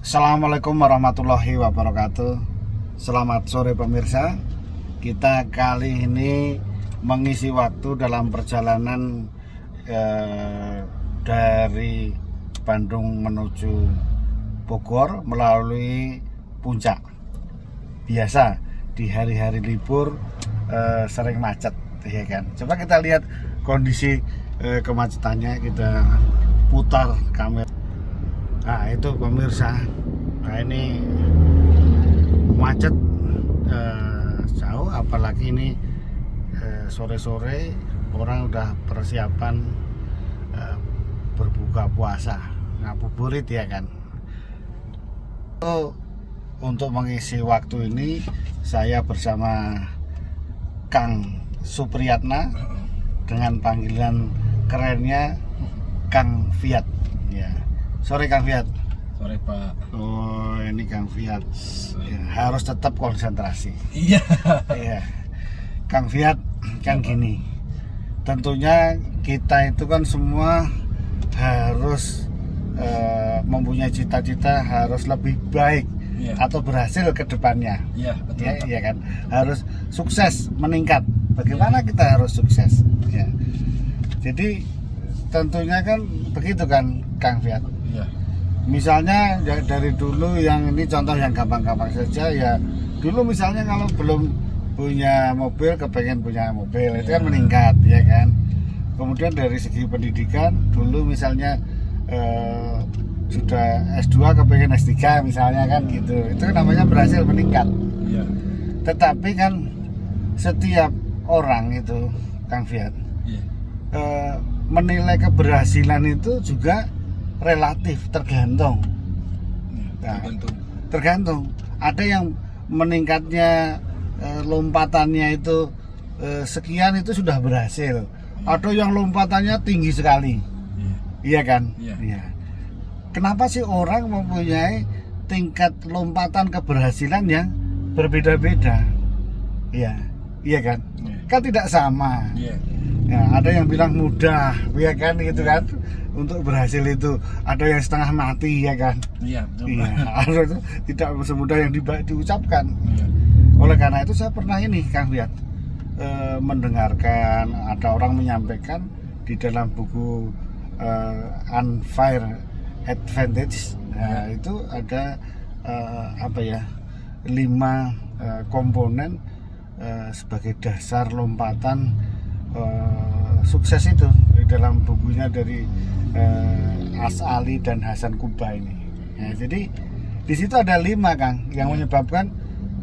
Assalamualaikum warahmatullahi wabarakatuh. Selamat sore pemirsa. Kita kali ini mengisi waktu dalam perjalanan dari Bandung menuju Bogor melalui Puncak. Biasa di hari-hari libur sering macet, ya kan? Coba kita lihat kondisi kemacetannya, kita putar kamera. Nah itu pemirsa, nah ini macet jauh, apalagi ini sore-sore orang udah persiapan berbuka puasa, ngabuburit ya kan. Untuk mengisi waktu ini saya bersama Kang Supriyatna dengan panggilan kerennya Kang Fiat ya. Sore Kang Fiat. Sore Pak. Oh ini Kang Fiat ya, harus tetap konsentrasi. Iya. Iya. Kang Fiat kan gini, tentunya kita itu kan semua harus mempunyai cita-cita harus lebih baik atau berhasil ke depannya. Iya betul. Ya, iya kan, harus sukses, meningkat. Bagaimana kita harus sukses? Ya. Jadi tentunya kan begitu kan Kang Fiat. Iya. Misalnya dari dulu, yang ini contoh yang gampang-gampang saja ya. Dulu misalnya kalau belum punya mobil, kepengen punya mobil, itu kan meningkat ya kan. Kemudian dari segi pendidikan, dulu misalnya sudah S2 kepengen S3 misalnya kan gitu. Itu namanya berhasil, meningkat. Iya. Tetapi kan setiap orang itu Kang Fiat menilai keberhasilan itu juga relatif, tergantung. Nah, tergantung. Ada yang meningkatnya lompatannya itu sekian, itu sudah berhasil. Ada yang lompatannya tinggi sekali. Iya kan? Iya. Kenapa sih orang mempunyai tingkat lompatan keberhasilan yang berbeda-beda? Iya. Iya kan? Kan tidak sama. Ya, ada yang bilang mudah, ya kan, gitu kan, untuk berhasil itu. Ada yang setengah mati, ya kan. Iya. Ada tidak semudah yang diucapkan. Oleh karena itu saya pernah ini Kang Fiat mendengarkan ada orang menyampaikan di dalam buku Unfair Advantage. Nah, itu ada 5 komponen sebagai dasar lompatan sukses itu di dalam bukunya dari As'ali dan Hasan Kuba ini. Nah, jadi di situ ada 5 Kang yang menyebabkan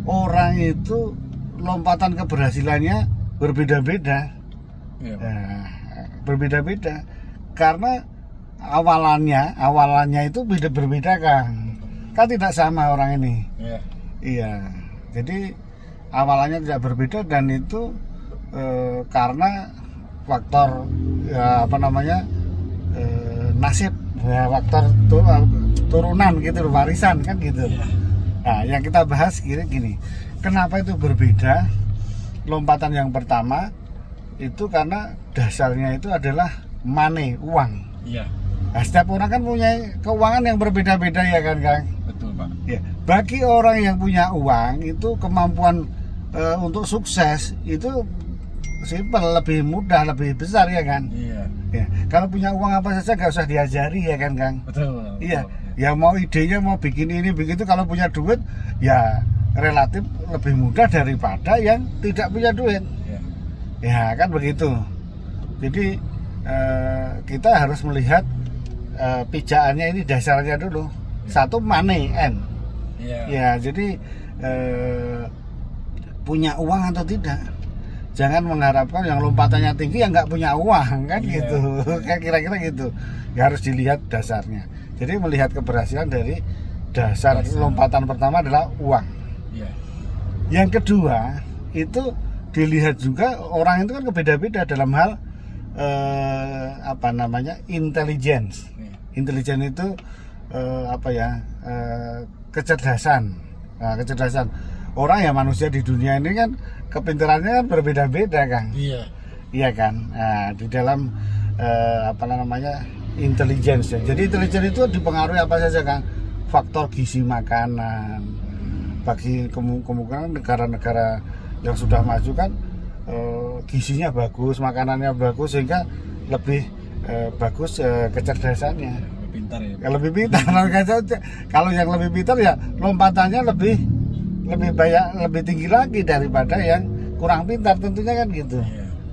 orang itu lompatan keberhasilannya berbeda-beda. Nah, berbeda-beda karena awalannya itu berbeda Kang. Kan tidak sama orang ini. Iya. Jadi awalannya tidak berbeda, dan itu karena faktor nasib ya, faktor turunan gitu, warisan kan gitu. Nah yang kita bahas gini, kenapa itu berbeda? Lompatan yang pertama itu karena dasarnya itu adalah money, uang. Nah, setiap orang kan punya keuangan yang berbeda-beda ya kan Kang. Betul Pak. Ya, bagi orang yang punya uang itu kemampuan untuk sukses itu simpel, lebih mudah, lebih besar ya kan. Ya, kalau punya uang apa saja gak usah diajari ya kan Kang. Betul. Iya. Ya mau idenya mau bikin ini begitu, kalau punya duit ya relatif lebih mudah daripada yang tidak punya duit. Ya kan begitu. Jadi kita harus melihat pijakannya ini, dasarnya dulu. Satu, money, N. Ya, jadi punya uang atau tidak. Jangan mengharapkan yang lompatannya tinggi yang nggak punya uang kan gitu. Kayak kira-kira gitu. Ya harus dilihat dasarnya. Jadi melihat keberhasilan dari dasar lompatan pertama adalah uang. Yang kedua itu dilihat juga orang itu kan beda-beda dalam hal intelligence. Intelligence itu kecerdasan. Nah, kecerdasan orang ya, manusia di dunia ini kan kepintarannya kan berbeda-beda Kang. Iya kan. Nah, di dalam intelligence ya. Jadi intelligence itu dipengaruhi apa saja Kang? faktor gizi makanan. Bagi kemungkinan negara-negara yang sudah maju kan gizinya bagus, makanannya bagus, sehingga lebih bagus kecerdasannya. Pintar ya. Lebih pintar. Kalau yang lebih pintar ya lompatannya lebih banyak, lebih tinggi lagi daripada yang kurang pintar, tentunya kan gitu.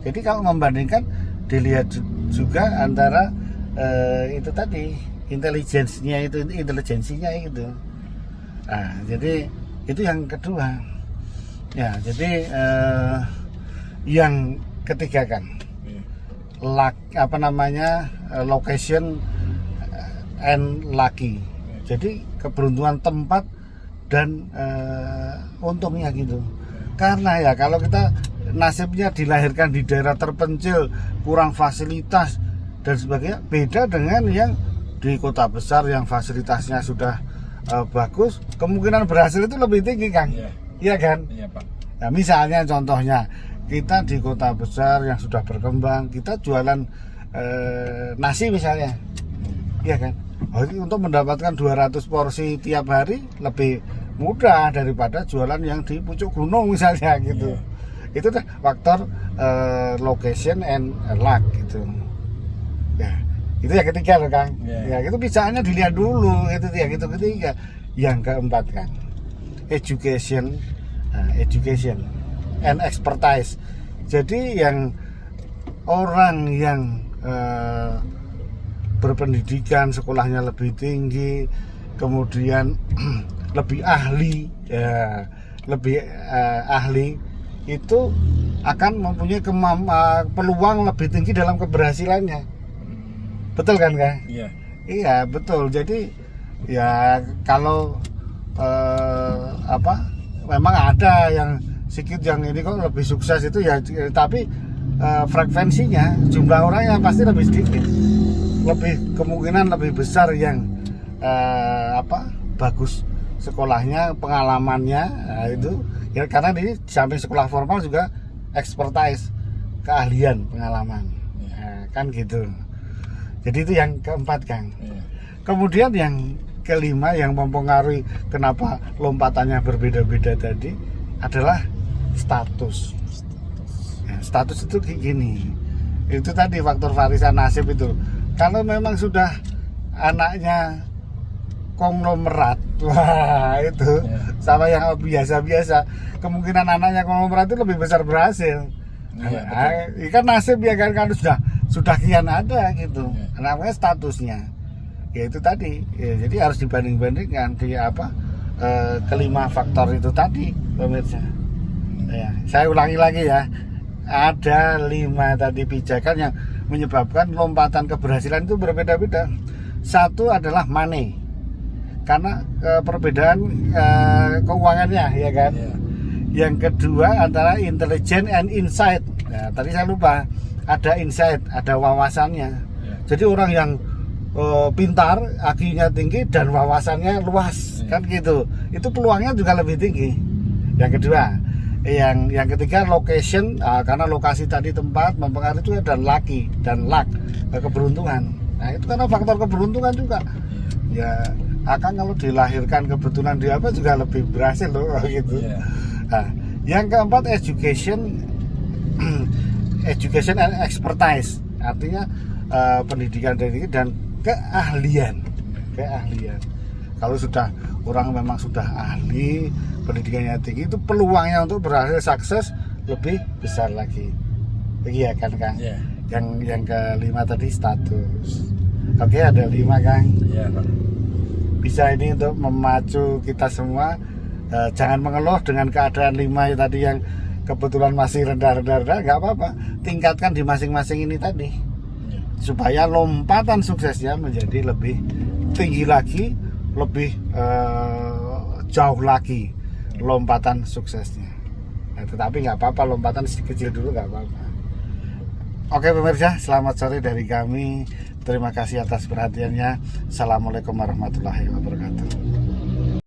Jadi kalau membandingkan, dilihat juga antara itu tadi intelijensinya itu. Nah, jadi itu yang kedua. Ya, jadi yang ketiga kan, location and lucky. Jadi keberuntungan tempat dan untungnya gitu. Karena ya kalau kita nasibnya dilahirkan di daerah terpencil, kurang fasilitas dan sebagainya, beda dengan yang di kota besar yang fasilitasnya sudah bagus, kemungkinan berhasil itu lebih tinggi, Kang. Iya kan? Iya, Pak. Nah, misalnya contohnya kita di kota besar yang sudah berkembang, kita jualan nasi misalnya, iya kan? Untuk mendapatkan 200 porsi tiap hari lebih mudah daripada jualan yang di pucuk gunung misalnya gitu. Itu dah faktor location and luck gitu. Ya, itu yang ketiga loh, Kang. Ya, itu pisahannya dilihat dulu. Itu yang itu ketiga. Yang keempat, Kang, education and expertise. Jadi yang orang yang berpendidikan, sekolahnya lebih tinggi, kemudian lebih ahli, ahli itu akan mempunyai peluang lebih tinggi dalam keberhasilannya. Betul kan, Kang? Iya. Iya, betul. Jadi ya kalau memang ada yang sedikit yang ini kok lebih sukses itu ya, tapi frekuensinya, jumlah orangnya pasti lebih sedikit. Kemungkinan lebih besar yang bagus sekolahnya, pengalamannya, itu ya, karena di samping sekolah formal juga expertise, keahlian, pengalaman, kan gitu. Jadi itu yang keempat, Kang. Kemudian yang kelima yang mempengaruhi kenapa lompatannya berbeda-beda tadi adalah status. Status itu kayak gini, itu tadi faktor warisan nasib itu. Kalau memang sudah anaknya konglomerat, wah itu sama yang biasa-biasa, kemungkinan anaknya konglomerat itu lebih besar berhasil. Kan nasib ya kan, kalau sudah kian ada gitu. Namanya statusnya. Ya itu tadi. Ya, jadi harus dibanding-bandingkan di kelima faktor itu tadi, pemirsa. Ya, saya ulangi lagi ya. Ada 5 tadi pijakan yang menyebabkan lompatan keberhasilan itu berbeda-beda. Satu adalah money, karena perbedaan keuangannya, ya kan. Yang kedua adalah intelligence and insight. Nah, tadi saya lupa, ada insight, ada wawasannya. Jadi orang yang pintar, IQ-nya tinggi dan wawasannya luas, kan gitu. Itu peluangnya juga lebih tinggi. Yang kedua, yang ketiga location, karena lokasi tadi tempat mempengaruhi itu, dan lucky dan luck, keberuntungan. Nah, itu karena faktor keberuntungan juga. Ya, akan kalau dilahirkan kebetulan di apa juga lebih berhasil loh gitu. Nah, yang keempat education and expertise, artinya pendidikan tinggi dan keahlian. Kalau sudah orang memang sudah ahli, pendidikannya tinggi, itu peluangnya untuk berhasil sukses lebih besar lagi. Iya kan, Kang? Yang kelima tadi status. Oke, ada 5, Kang. Bisa ini untuk memacu kita semua. Jangan mengeluh dengan keadaan 5 tadi yang kebetulan masih rendah-rendah, nggak apa-apa. Tingkatkan di masing-masing ini tadi, supaya lompatan suksesnya menjadi lebih tinggi lagi, lebih jauh lagi lompatan suksesnya. Nah, tetapi nggak apa-apa, lompatan kecil dulu nggak apa-apa. Oke pemirsa, selamat sore dari kami. Terima kasih atas perhatiannya. Assalamualaikum warahmatullahi wabarakatuh.